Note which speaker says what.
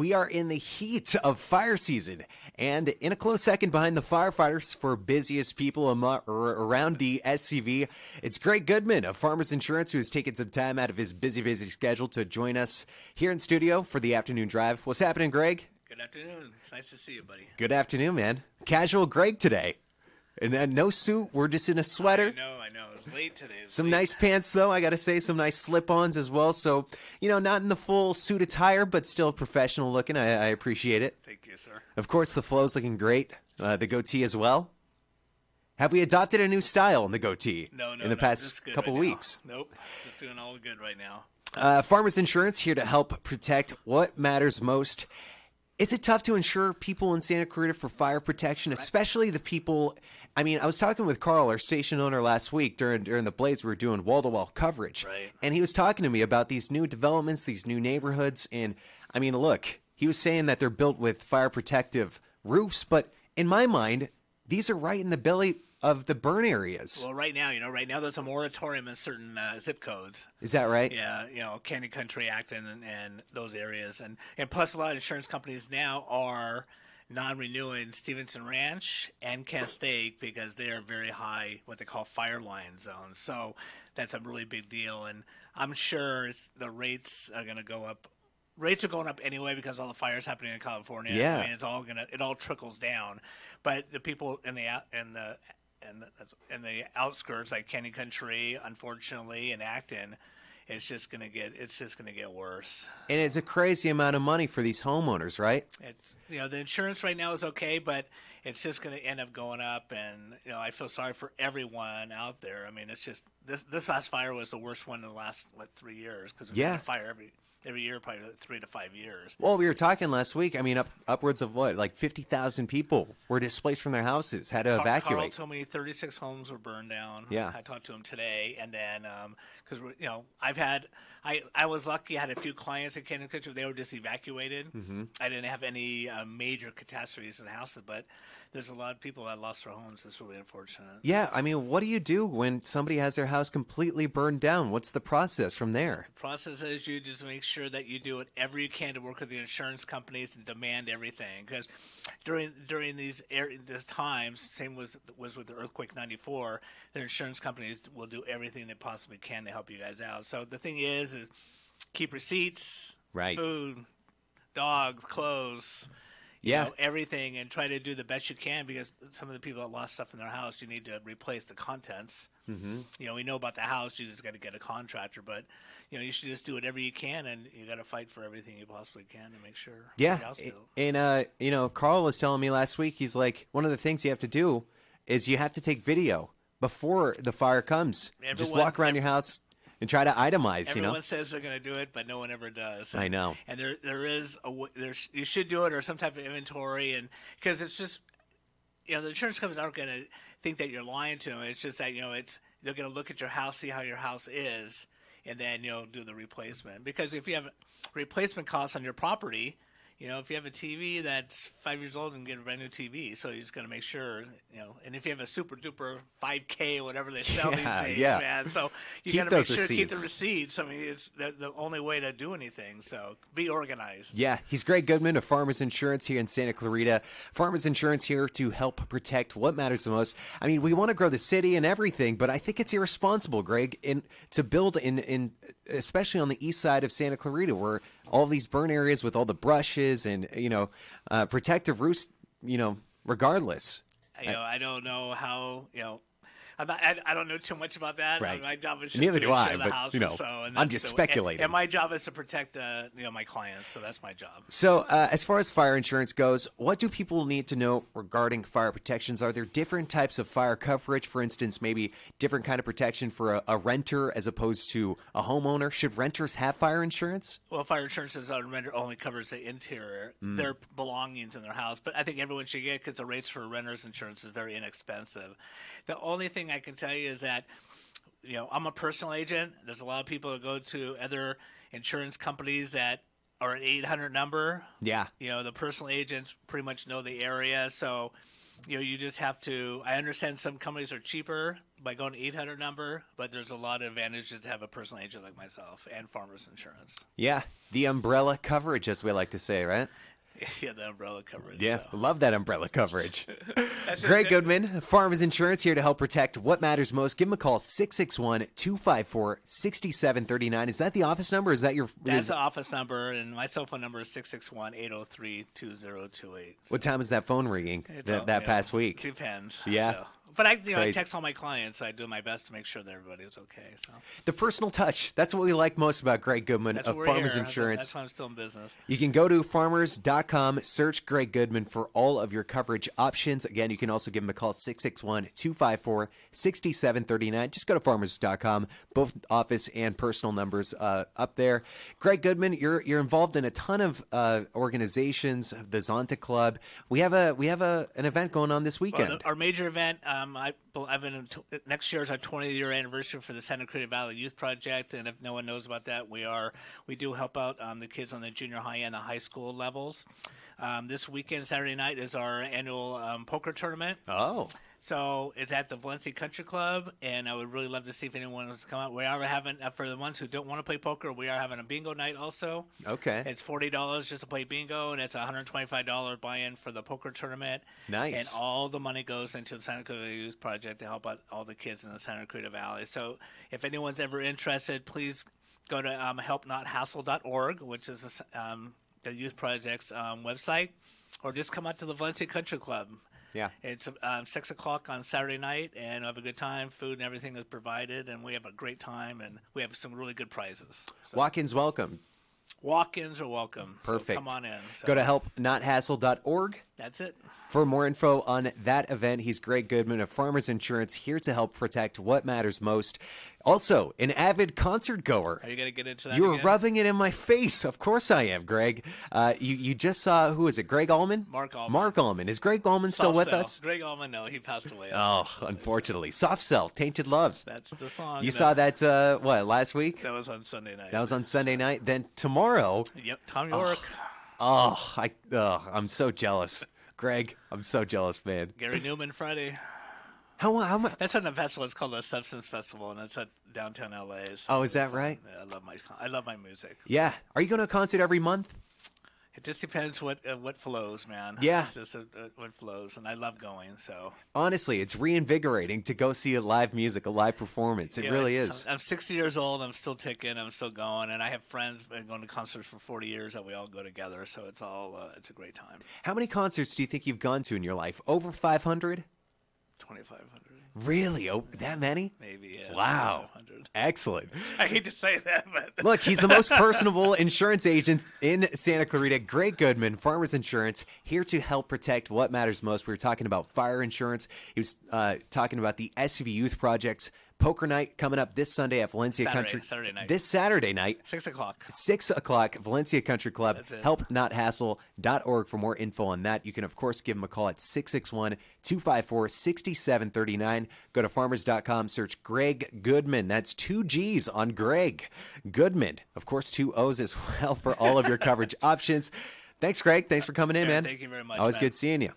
Speaker 1: We are in the heat of fire season, and in a close second behind the firefighters for busiest people around the SCV, it's Gregg Goodman of Farmers Insurance, who has taken some time out of his busy schedule to join us here in studio for the afternoon drive. What's happening, Gregg?
Speaker 2: Good afternoon. It's nice to see you, buddy.
Speaker 1: Good afternoon, man. Casual Gregg today. And then no suit. We're just in a sweater.
Speaker 2: I know. It's late today.
Speaker 1: Some nice pants, though, I got to say. Some nice slip-ons as well. So, not in the full suit attire, but still professional looking. I appreciate it.
Speaker 2: Thank you, sir.
Speaker 1: Of course, the flow's looking great. The goatee as well. Have we adopted a new style in the goatee in the past couple weeks?
Speaker 2: Nope. Just doing all good right now.
Speaker 1: Farmers Insurance here to help protect what matters most. Is it tough to insure people in Santa Clarita for fire protection, especially the people? I mean, I was talking with Carl, our station owner, last week during the Blades. We were doing wall-to-wall coverage.
Speaker 2: Right.
Speaker 1: And he was talking to me about these new developments, these new neighborhoods. And, I mean, look, he was saying that they're built with fire protective roofs. But in my mind, these are right in the belly of the burn areas.
Speaker 2: Well, right now there's a moratorium in certain zip codes.
Speaker 1: Is that right?
Speaker 2: Yeah, Canyon Country, Acton, and those areas. And plus, a lot of insurance companies now are non-renewing Stevenson Ranch and Castaic because they are very high, what they call fire line zones. So that's a really big deal. And I'm sure the rates are going to go up. Rates are going up anyway because all the fires happening in California.
Speaker 1: Yeah.
Speaker 2: I mean, it all trickles down. But the people in the outskirts, like Canyon Country, unfortunately, and Acton, it's just gonna get worse.
Speaker 1: And it's a crazy amount of money for these homeowners, right?
Speaker 2: It's the insurance right now is okay, but it's just gonna end up going up, and I feel sorry for everyone out there. I mean, it's just this last fire was the worst one in the last 3 years because we've had a fire every year, probably 3 to 5 years.
Speaker 1: Well, we were talking last week. I mean, upwards of 50,000 people were displaced from their houses, had to evacuate.
Speaker 2: Carl told me 36 homes were burned down.
Speaker 1: Yeah.
Speaker 2: I talked to him today, and then because I was lucky. I had a few clients in Canyon Country. They were just evacuated. Mm-hmm. I didn't have any major catastrophes in the houses, but there's a lot of people that lost their homes. It's really unfortunate.
Speaker 1: Yeah, I mean, what do you do when somebody has their house completely burned down? What's the process from there?
Speaker 2: The process is you just make sure that you do whatever you can to work with the insurance companies and demand everything. Because during these times, same was with the earthquake '94, the insurance companies will do everything they possibly can to help you guys out. So the thing is keep receipts,
Speaker 1: right?
Speaker 2: Food, dogs, clothes. Everything, and try to do the best you can because some of the people that lost stuff in their house, you need to replace the contents. Mm-hmm. We know about the house, you just got to get a contractor, but you should just do whatever you can, and you got to fight for everything you possibly can to make sure your house built.
Speaker 1: And Carl was telling me last week, he's like, one of the things you have to do is you have to take video before the fire comes. Just walk around your house and try to itemize.
Speaker 2: Everyone says they're going to do it, but no one ever does.
Speaker 1: I know.
Speaker 2: And you should do it or some type of inventory, and because it's just the insurance companies aren't going to think that you're lying to them. It's just that they're going to look at your house, see how your house is, and then do the replacement. Because if you have replacement costs on your property, if you have a TV that's 5 years old and get a brand new TV, so you just got to make sure, and if you have a super duper 5K or whatever they sell these days, man, so you got to make sure to keep the receipts. I mean, it's the only way to do anything. So be organized.
Speaker 1: Yeah, he's Gregg Goodman of Farmers Insurance here in Santa Clarita. Farmers Insurance here to help protect what matters the most. I mean, we want to grow the city and everything, but I think it's irresponsible, Gregg, to build in especially on the east side of Santa Clarita, where all these burn areas with all the brushes and protective roofs, regardless.
Speaker 2: I don't know how I don't know too much about that.
Speaker 1: Right.
Speaker 2: My job is just
Speaker 1: Neither
Speaker 2: to
Speaker 1: do I,
Speaker 2: show the
Speaker 1: but,
Speaker 2: house.
Speaker 1: I'm just speculating.
Speaker 2: And my job is to protect my clients, so that's my job.
Speaker 1: So as far as fire insurance goes, what do people need to know regarding fire protections? Are there different types of fire coverage? For instance, maybe different kind of protection for a renter as opposed to a homeowner? Should renters have fire insurance?
Speaker 2: Well, fire insurance is a renter only covers the interior, their belongings in their house. But I think everyone should get it because the rates for renters insurance is very inexpensive. The only thing I can tell you is that, I'm a personal agent. There's a lot of people that go to other insurance companies that are an 800 number.
Speaker 1: Yeah.
Speaker 2: The personal agents pretty much know the area. So, you just have to – I understand some companies are cheaper by going to 800 number, but there's a lot of advantages to have a personal agent like myself and Farmers Insurance.
Speaker 1: Yeah, the umbrella coverage, as we like to say, right?
Speaker 2: Yeah, the umbrella coverage.
Speaker 1: Yeah,
Speaker 2: so.
Speaker 1: love that umbrella coverage.
Speaker 2: That's
Speaker 1: Gregg
Speaker 2: it.
Speaker 1: Goodman, Farmers Insurance, here to help protect what matters most. Give him a call, 661-254-6739. Is that the office number? Is that your...
Speaker 2: That's the office number, and my cell phone number is 661-803-2028.
Speaker 1: What time is that phone ringing that past week?
Speaker 2: Depends.
Speaker 1: Yeah.
Speaker 2: So. But I
Speaker 1: Crazy.
Speaker 2: text all my clients. I do my best to make sure that everybody's okay. So
Speaker 1: The personal touch. That's what we like most about Gregg Goodman
Speaker 2: that's
Speaker 1: of
Speaker 2: what we're
Speaker 1: Farmers
Speaker 2: here.
Speaker 1: Insurance.
Speaker 2: That's why I'm still in business.
Speaker 1: You can go to farmers.com, search Gregg Goodman for all of your coverage options. Again, you can also give him a call, 661-254-6739. Just go to farmers.com, both office and personal numbers up there. Gregg Goodman, you're involved in a ton of organizations, the Zonta Club. We have an event going on this weekend.
Speaker 2: Well, our major event, I've been next year is our 20th-year anniversary for the Santa Clarita Valley Youth Project, and if no one knows about that, we do help out the kids on the junior high and the high school levels. This weekend, Saturday night, is our annual poker tournament.
Speaker 1: Oh.
Speaker 2: So it's at the Valencia Country Club, and I would really love to see if anyone wants to come out. We are having, for the ones who don't want to play poker, we are having a bingo night also.
Speaker 1: Okay.
Speaker 2: It's $40 just to play bingo, and it's a $125 buy-in for the poker tournament.
Speaker 1: Nice.
Speaker 2: And all the money goes into the Santa Clarita Youth Project to help out all the kids in the Santa Clarita Valley. So if anyone's ever interested, please go to helpnothassle.org, which is the Youth Project's website, or just come out to the Valencia Country Club.
Speaker 1: Yeah.
Speaker 2: It's 6 o'clock on Saturday night, and have a good time. Food and everything is provided, and we have a great time, and we have some really good prizes. So
Speaker 1: Walk-ins welcome.
Speaker 2: walk-ins are welcome.
Speaker 1: Perfect.
Speaker 2: So come on in. So
Speaker 1: Go to helpnothassle.org.
Speaker 2: that's it.
Speaker 1: For more info on that event, he's Gregg Goodman of Farmers Insurance, here to help protect what matters most. Also, an avid concert goer.
Speaker 2: Are you going to get into that
Speaker 1: You were
Speaker 2: again?
Speaker 1: rubbing it in my face. Of course I am, Greg. You just saw, who is it, Greg Allman?
Speaker 2: Mark Allman.
Speaker 1: Mark Allman. Is Greg Allman still
Speaker 2: Soft
Speaker 1: with
Speaker 2: Cell.
Speaker 1: us?
Speaker 2: Gregg Goodman, no, he passed away.
Speaker 1: Oh, unfortunately. Soft Cell, Tainted Love.
Speaker 2: That's the song.
Speaker 1: You saw that, last week?
Speaker 2: That was on Sunday night.
Speaker 1: That was on Sunday night. Then tomorrow,
Speaker 2: Yep, Tom York.
Speaker 1: I'm so jealous. Greg, I'm so jealous, man.
Speaker 2: Gary Newman Friday.
Speaker 1: How much?
Speaker 2: That's on the festival. It's called the Substance Festival, and it's at downtown LA. So
Speaker 1: Oh, is that right?
Speaker 2: Yeah, I love my music.
Speaker 1: Yeah. Are you going to a concert every month?
Speaker 2: It just depends what flows, man.
Speaker 1: Yeah.
Speaker 2: It's just what flows, and I love going. So
Speaker 1: Honestly, it's reinvigorating to go see a live music, a live performance. It
Speaker 2: yeah,
Speaker 1: really is.
Speaker 2: I'm 60 years old. I'm still ticking. I'm still going, and I have friends been going to concerts for 40 years that we all go together. So it's all it's a great time.
Speaker 1: How many concerts do you think you've gone to in your life? Over 500?
Speaker 2: 2,500,
Speaker 1: Really? Oh, that many?
Speaker 2: maybe. Yeah,
Speaker 1: Wow.
Speaker 2: 2,500.
Speaker 1: Excellent.
Speaker 2: I hate to say that, but
Speaker 1: Look, he's the most personable insurance agent in Santa Clarita. Gregg Goodman, Farmers Insurance, here to help protect what matters most. We were talking about fire insurance. He was talking about the SUV Youth Projects. Poker night coming up this Sunday at Valencia Country.
Speaker 2: Saturday night.
Speaker 1: This Saturday night.
Speaker 2: 6 o'clock.
Speaker 1: 6 o'clock, Valencia Country Club.
Speaker 2: That's it.
Speaker 1: Helpnothassle.org for more info on that. You can, of course, give him a call at 661-254-6739. Go to farmers.com, search Gregg Goodman. That's 2 G's on Gregg Goodman. Of course, 2 O's as well for all of your coverage options. Thanks, Greg. Thanks for coming in, man.
Speaker 2: Thank you very much.
Speaker 1: Always
Speaker 2: man.
Speaker 1: good seeing you.